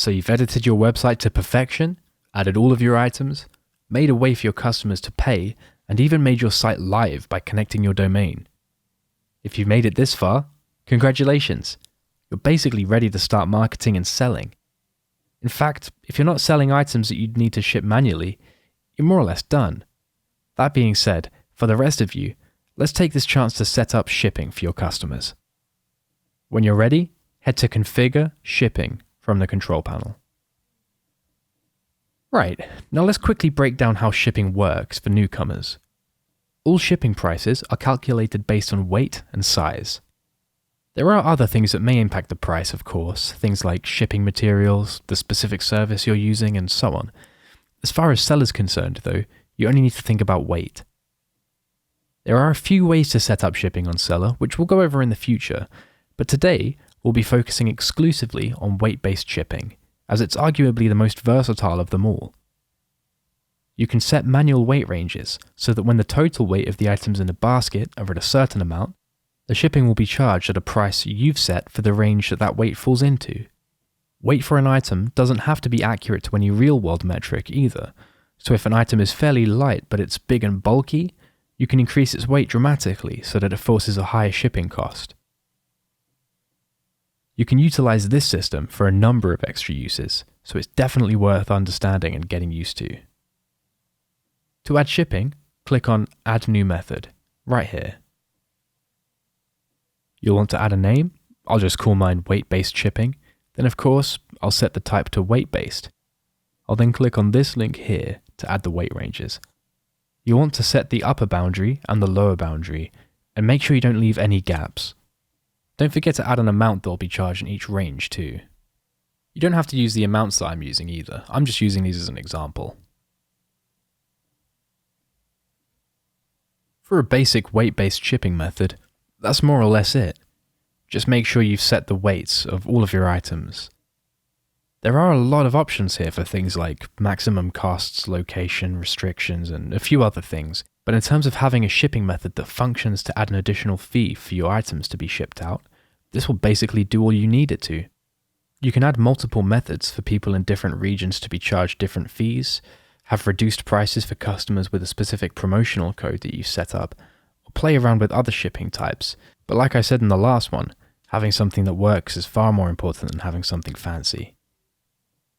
So you've edited your website to perfection, added all of your items, made a way for your customers to pay, and even made your site live by connecting your domain. If you've made it this far, congratulations. You're basically ready to start marketing and selling. In fact, if you're not selling items that you'd need to ship manually, you're more or less done. That being said, for the rest of you, let's take this chance to set up shipping for your customers. When you're ready, head to Configure Shipping from the control panel. Right, now let's quickly break down how shipping works for newcomers. All shipping prices are calculated based on weight and size. There are other things that may impact the price, of course, things like shipping materials, the specific service you're using, and so on. As far as Seller's concerned, though, you only need to think about weight. There are a few ways to set up shipping on Seller, which we'll go over in the future, but today we'll be focusing exclusively on weight-based shipping, as it's arguably the most versatile of them all. You can set manual weight ranges so that when the total weight of the items in a basket are at a certain amount, the shipping will be charged at a price you've set for the range that weight falls into. Weight for an item doesn't have to be accurate to any real-world metric either, so if an item is fairly light but it's big and bulky, you can increase its weight dramatically so that it forces a higher shipping cost. You can utilize this system for a number of extra uses, so it's definitely worth understanding and getting used to. To add shipping, click on Add New Method, right here. You'll want to add a name. I'll just call mine weight-based shipping. Then of course, I'll set the type to weight-based. I'll then click on this link here to add the weight ranges. You want to set the upper boundary and the lower boundary, and make sure you don't leave any gaps. Don't forget to add an amount that will be charged in each range too. You don't have to use the amounts that I'm using either. I'm just using these as an example. For a basic weight-based shipping method, that's more or less it. Just make sure you've set the weights of all of your items. There are a lot of options here for things like maximum costs, location, restrictions, and a few other things, but in terms of having a shipping method that functions to add an additional fee for your items to be shipped out, this will basically do all you need it to. You can add multiple methods for people in different regions to be charged different fees, have reduced prices for customers with a specific promotional code that you set up, or play around with other shipping types. But like I said in the last one, having something that works is far more important than having something fancy.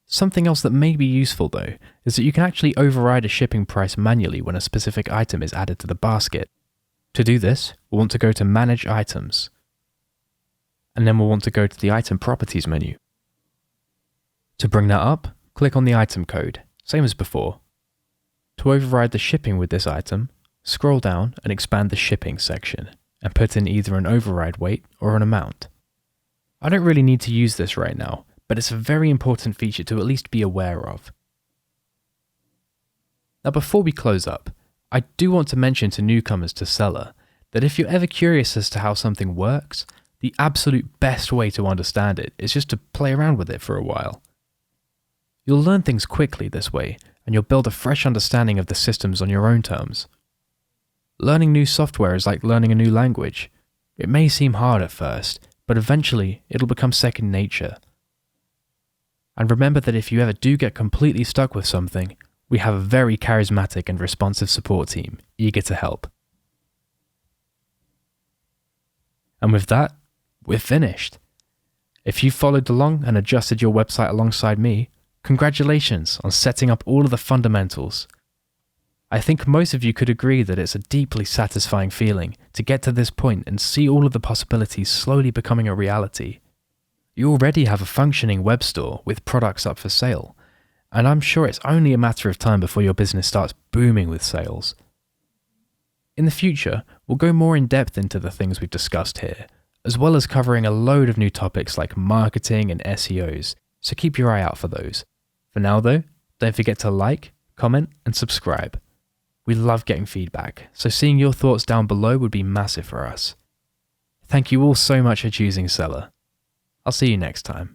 Something else that may be useful though, is that you can actually override a shipping price manually when a specific item is added to the basket. To do this, we'll want to go to Manage Items, and then we'll want to go to the Item Properties menu. To bring that up, click on the item code, same as before. To override the shipping with this item, scroll down and expand the shipping section, and put in either an override weight or an amount. I don't really need to use this right now, but it's a very important feature to at least be aware of. Now before we close up, I do want to mention to newcomers to Seller that if you're ever curious as to how something works, the absolute best way to understand it is just to play around with it for a while. You'll learn things quickly this way, and you'll build a fresh understanding of the systems on your own terms. Learning new software is like learning a new language. It may seem hard at first, but eventually it'll become second nature. And remember that if you ever do get completely stuck with something, we have a very charismatic and responsive support team, eager to help. And with that, we're finished. If you followed along and adjusted your website alongside me, congratulations on setting up all of the fundamentals. I think most of you could agree that it's a deeply satisfying feeling to get to this point and see all of the possibilities slowly becoming a reality. You already have a functioning web store with products up for sale, and I'm sure it's only a matter of time before your business starts booming with sales. In the future, we'll go more in depth into the things we've discussed here, as well as covering a load of new topics like marketing and SEOs, so keep your eye out for those. For now though, don't forget to like, comment, and subscribe. We love getting feedback, so seeing your thoughts down below would be massive for us. Thank you all so much for choosing Seller. I'll see you next time.